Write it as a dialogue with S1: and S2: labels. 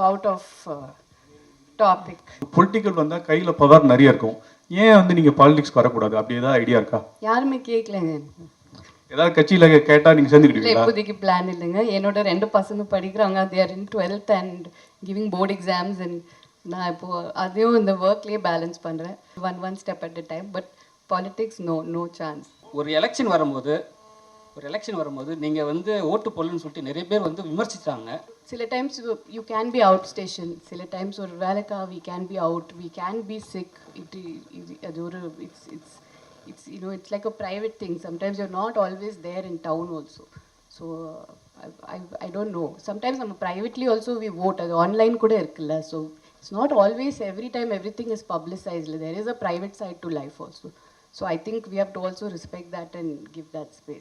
S1: Out of topic.
S2: Political வந்தால் கையில் power நிறைய இருக்கும். ஏன் வந்து நீங்கள் பாலிடிக்ஸ்க்கு வரக்கூடாது, அப்படி ஏதாவது ஐடியா இருக்கா?
S1: யாருமே கேட்கலங்க.
S2: ஏதாவது கட்சியில் கேட்டால் நீங்கள் சேர்ந்துக்கிட்டீங்களா?
S1: இல்லை, இப்போதைக்கு பிளான் இல்லைங்க. என்னோட 2 பசங்க படிக்கிறாங்க. they are in 12th and giving board exams and நான் இப்போது அதையும் இந்த ஒர்க்லேயே பேலன்ஸ் பண்ணுறேன். one step at a time. But politics, no chance.
S3: ஒரு எலெக்ஷன் வரும்போது நீங்கள் வந்து ஓட்டு போடலன்னு சொல்லிட்டு நிறைய பேர் வந்து விமர்சித்தாங்க.
S1: சில times you can be out station, சில டைம்ஸ் ஒரு வேலைக்கா we can be out, we can be sick. அது ஒரு it's it's like a private thing. Sometimes you're not always there in town also. So I don't know. Sometimes நம்ம privately also we vote. அது online கூட இருக்குல்ல. So it's not always every time everything is publicized. There is a private side to life also. So I think we have to also respect that and give that space.